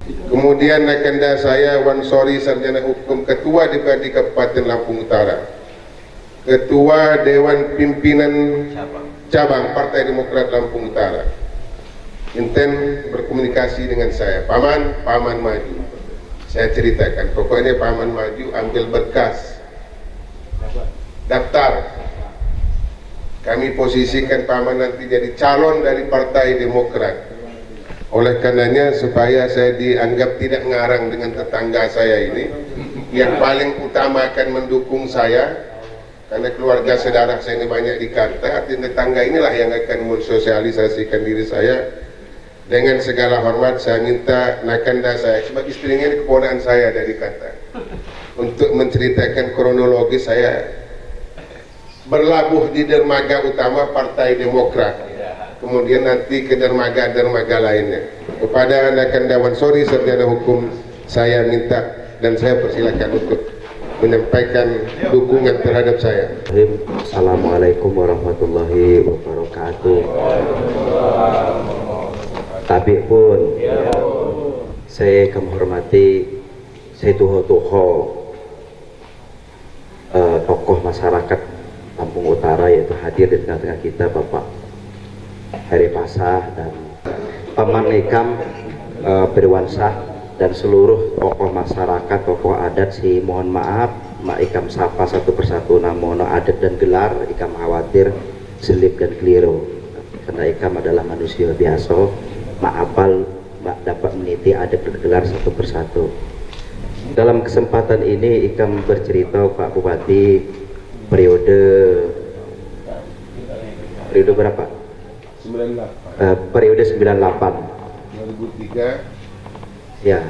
Kemudian nakanda saya Wansori Sarjana Hukum, Ketua DPRD Kabupaten Lampung Utara, Ketua Dewan Pimpinan Cabang Partai Demokrat Lampung Utara. Inten berkomunikasi dengan saya, paman maju. Saya ceritakan, pokoknya paman maju, ambil berkas, daftar. Kami posisikan paman nanti jadi calon dari Partai Demokrat. Oleh karenanya supaya saya dianggap tidak ngarang dengan tetangga saya ini, yang paling utama akan mendukung saya, karena keluarga saudara saya ini banyak di Kata, artinya tetangga inilah yang akan mensosialisasikan diri saya. Dengan segala hormat saya minta nakanda saya, sebab istrinya ini keponakan saya dari Kata, untuk menceritakan kronologi saya berlabuh di dermaga utama Partai Demokrat, kemudian nanti ke dermaga-dermaga lainnya. Kepada nakanda Wansori Sarjana Hukum saya minta dan saya persilakan untuk menyampaikan dukungan terhadap saya. Assalamualaikum warahmatullahi wabarakatuh. Tapi pun saya menghormati saya tokoh masyarakat Lampung Utara, yaitu hadir di tengah-tengah kita Bapak Heri Pasah dan Paman Ikam Pirwansah dan seluruh tokoh masyarakat, tokoh adat. Mohon maaf, Mak Ikam sapa satu persatu namono adat dan gelar. Ikam khawatir selip dan keliru, karena Ikam adalah manusia biasa. Maafal Mak dapat meniti adat dan gelar satu persatu. Dalam kesempatan ini Ikam bercerita Pak Bupati, periode berapa? 98. Periode 98. 2003. Ya,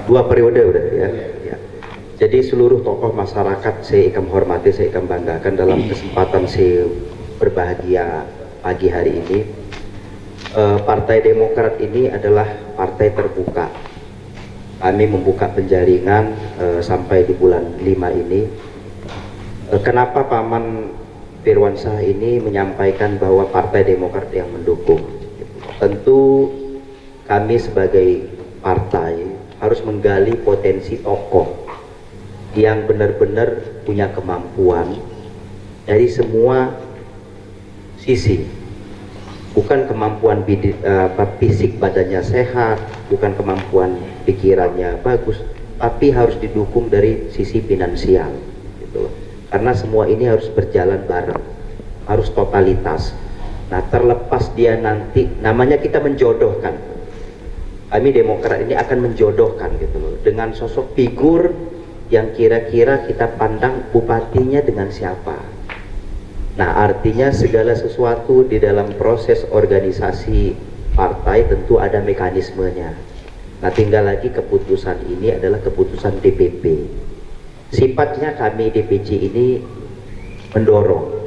2 periode udah ya. Ya. Jadi seluruh tokoh masyarakat saya Ikam hormati, saya Ikam banggakan dalam kesempatan saya berbahagia pagi hari ini. Partai Demokrat ini adalah partai terbuka. Kami membuka penjaringan sampai di bulan 5 ini. Kenapa Paman Pirwansah ini menyampaikan bahwa Partai Demokrat yang mendukung? Tentu kami sebagai partai harus menggali potensi tokoh yang benar-benar punya kemampuan dari semua sisi. Bukan kemampuan fisik badannya sehat, bukan kemampuan pikirannya bagus, tapi harus didukung dari sisi finansial, gitu. Karena semua ini harus berjalan bareng, harus totalitas. Nah, terlepas dia nanti, namanya kita menjodohkan. Kami Demokrat ini akan menjodohkan, gitu loh, dengan sosok figur yang kira-kira kita pandang bupatinya dengan siapa. Nah, artinya segala sesuatu di dalam proses organisasi partai tentu ada mekanismenya. Nah, tinggal lagi keputusan ini adalah keputusan DPP. Sifatnya kami DPC ini mendorong,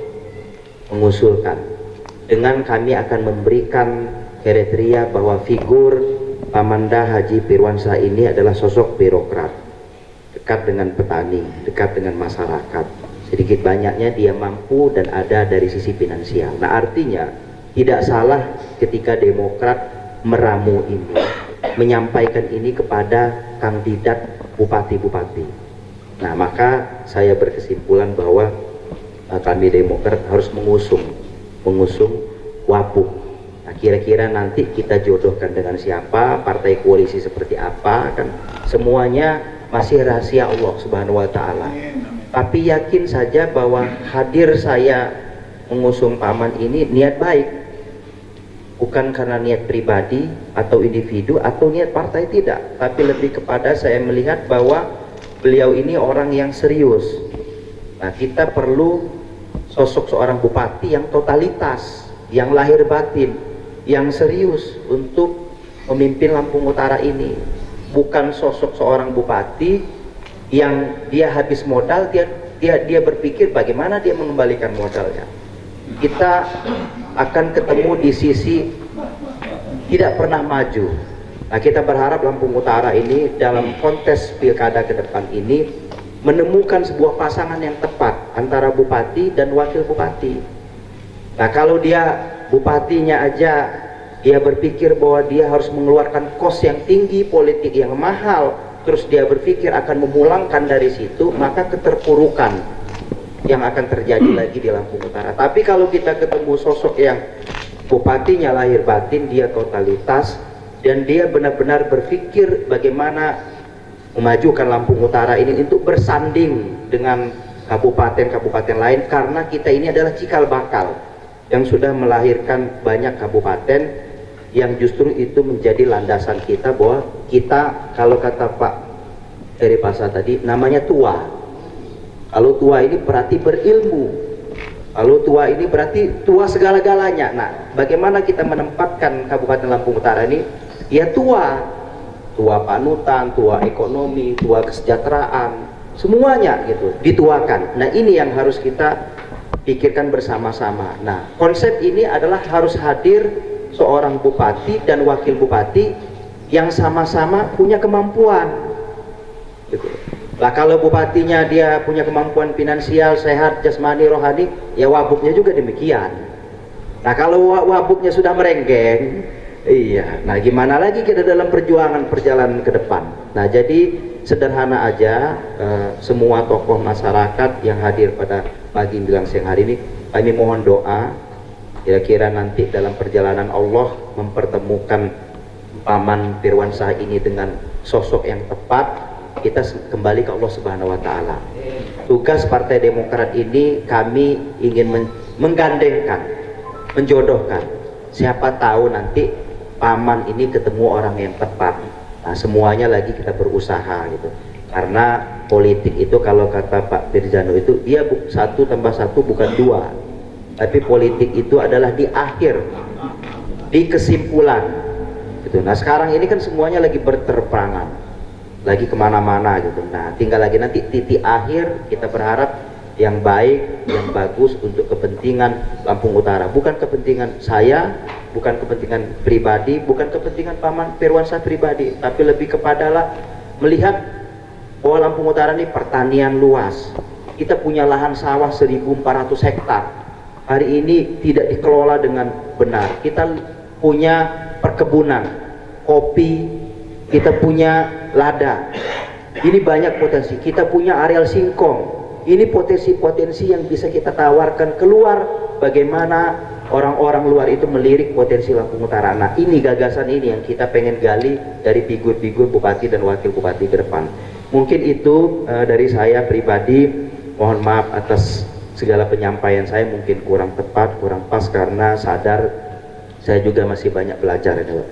mengusulkan. Dengan kami akan memberikan kriteria bahwa figur Pamanda Haji Pirwansah ini adalah sosok birokrat, dekat dengan petani, dekat dengan masyarakat. Sedikit banyaknya dia mampu dan ada dari sisi finansial. Nah, artinya tidak salah ketika Demokrat meramu ini, menyampaikan ini kepada kandidat bupati-bupati. Nah, maka saya berkesimpulan bahwa kami Demokrat harus mengusung Wapuk. Nah, kira-kira nanti kita jodohkan dengan siapa, partai koalisi seperti apa, kan semuanya masih rahasia Allah Subhanahu wa Ta'ala. Tapi yakin saja bahwa hadir saya mengusung Paman ini niat baik, bukan karena niat pribadi atau individu atau niat partai, tidak, tapi lebih kepada saya melihat bahwa beliau ini orang yang serius. Nah, kita perlu sosok seorang bupati yang totalitas, yang lahir batin, yang serius untuk memimpin Lampung Utara ini. Bukan sosok seorang bupati yang dia habis modal, dia berpikir bagaimana dia mengembalikan modalnya. Kita akan ketemu di sisi tidak pernah maju. Nah, kita berharap Lampung Utara ini dalam kontes pilkada ke depan ini menemukan sebuah pasangan yang tepat antara bupati dan wakil bupati. Nah, kalau dia bupatinya aja dia berpikir bahwa dia harus mengeluarkan kos yang tinggi, politik yang mahal, terus dia berpikir akan memulangkan dari situ, maka keterpurukan yang akan terjadi lagi di Lampung Utara. Tapi kalau kita ketemu sosok yang bupatinya lahir batin, dia totalitas, dan dia benar-benar berpikir bagaimana memajukan Lampung Utara ini untuk bersanding dengan kabupaten-kabupaten lain, karena kita ini adalah cikal bakal yang sudah melahirkan banyak kabupaten yang justru itu menjadi landasan kita, bahwa kita, kalau kata Pak Eri Pasa tadi, namanya tua. Kalau tua ini berarti berilmu, kalau tua ini berarti tua segala-galanya. Nah, bagaimana kita menempatkan Kabupaten Lampung Utara ini? Ya tua panutan, tua ekonomi, tua kesejahteraan, semuanya gitu dituakan. Nah, ini yang harus kita pikirkan bersama-sama. Nah, konsep ini adalah harus hadir seorang bupati dan wakil bupati yang sama-sama punya kemampuan gitu. Lah kalau bupatinya dia punya kemampuan finansial, sehat, jasmani, rohani, ya wabuknya juga demikian. Nah kalau wabuknya sudah merenggeng, iya, nah gimana lagi kita dalam perjalanan ke depan. Nah jadi sederhana aja, semua tokoh masyarakat yang hadir pada pagi menjelang siang hari ini, kami mohon doa, kira-kira nanti dalam perjalanan Allah mempertemukan Paman Pirwansyah ini dengan sosok yang tepat, kita kembali ke Allah Subhanahu wa Ta'ala. Tugas Partai Demokrat ini kami ingin menggandengkan, menjodohkan. Siapa tahu nanti Paman ini ketemu orang yang tepat. Nah, semuanya lagi kita berusaha gitu. Karena politik itu kalau kata Pak Firjano itu, dia 1 tambah 1 bukan 2. Tapi politik itu adalah di akhir, di kesimpulan gitu. Nah sekarang ini kan semuanya lagi berterbangan, lagi kemana-mana gitu. Nah tinggal lagi nanti titik akhir, kita berharap yang baik, yang bagus untuk kepentingan Lampung Utara, bukan kepentingan saya, bukan kepentingan pribadi, bukan kepentingan Paman Pirwansyah pribadi, tapi lebih kepadalah melihat bahwa Lampung Utara ini pertanian luas. Kita punya lahan sawah 1.400 hektar. Hari ini tidak dikelola dengan benar. Kita punya perkebunan kopi, kita punya lada. Ini banyak potensi. Kita punya areal singkong. Ini potensi-potensi yang bisa kita tawarkan keluar. Bagaimana orang-orang luar itu melirik potensi Lampung Utara. Nah, ini gagasan ini yang kita pengen gali dari figur-figur bupati dan wakil bupati ke depan. Mungkin itu dari saya pribadi. Mohon maaf atas segala penyampaian saya mungkin kurang tepat, kurang pas, karena sadar saya juga masih banyak belajar ya, Pak.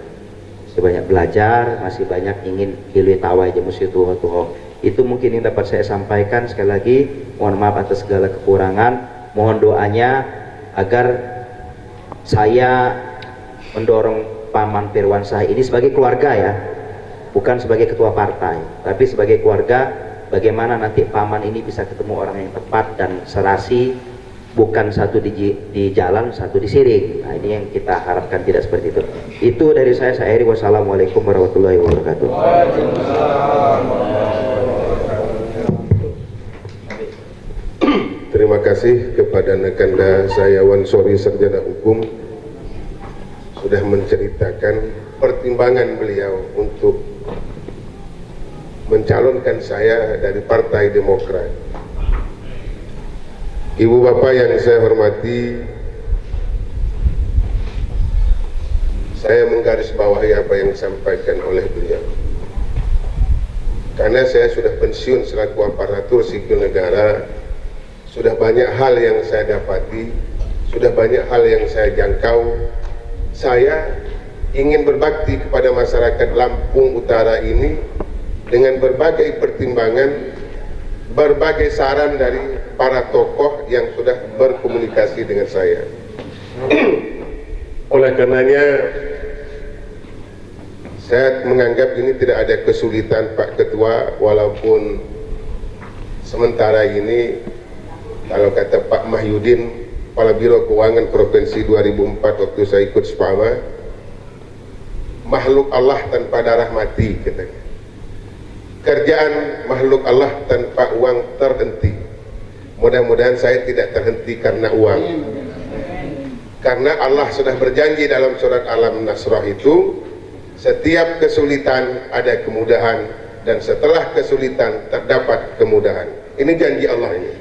Masih banyak belajar, masih banyak ingin hilwi tawa aja mesti tuho. Itu mungkin yang dapat saya sampaikan. Sekali lagi mohon maaf atas segala kekurangan, mohon doanya agar saya mendorong Paman Pirwansyah ini sebagai keluarga ya, bukan sebagai ketua partai, tapi sebagai keluarga. Bagaimana nanti Paman ini bisa ketemu orang yang tepat dan serasi, bukan satu di jalan, satu di siring. Nah ini yang kita harapkan tidak seperti itu. Itu dari saya Eri. Wassalamualaikum warahmatullahi wabarakatuh. Terima kasih kepada nekanda saya Wan Sori Sarjana Hukum sudah menceritakan pertimbangan beliau untuk mencalonkan saya dari Partai Demokrat. Ibu bapak yang saya hormati, saya menggarisbawahi apa yang disampaikan oleh beliau. Karena saya sudah pensiun selaku aparatur sipil negara, sudah banyak hal yang saya dapati, sudah banyak hal yang saya jangkau. Saya ingin berbakti kepada masyarakat Lampung Utara ini dengan berbagai pertimbangan, berbagai saran dari para tokoh yang sudah berkomunikasi dengan saya. Oleh karenanya, saya menganggap ini tidak ada kesulitan Pak Ketua, walaupun sementara ini kalau kata Pak Mahyudin, Kepala Biro Keuangan Provinsi 2004 waktu saya ikut SPAMA, makhluk Allah tanpa darah mati katanya. Kerjaan makhluk Allah tanpa uang terhenti. Mudah-mudahan saya tidak terhenti karena uang. Karena Allah sudah berjanji dalam surat Al-Nasrah itu, setiap kesulitan ada kemudahan, dan setelah kesulitan terdapat kemudahan. Ini janji Allah ini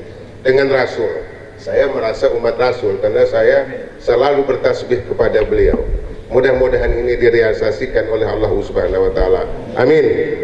dengan Rasul. Saya merasa umat Rasul karena saya selalu bertasbih kepada beliau. Mudah-mudahan ini direalisasikan oleh Allah Subhanahu wa taala. Amin.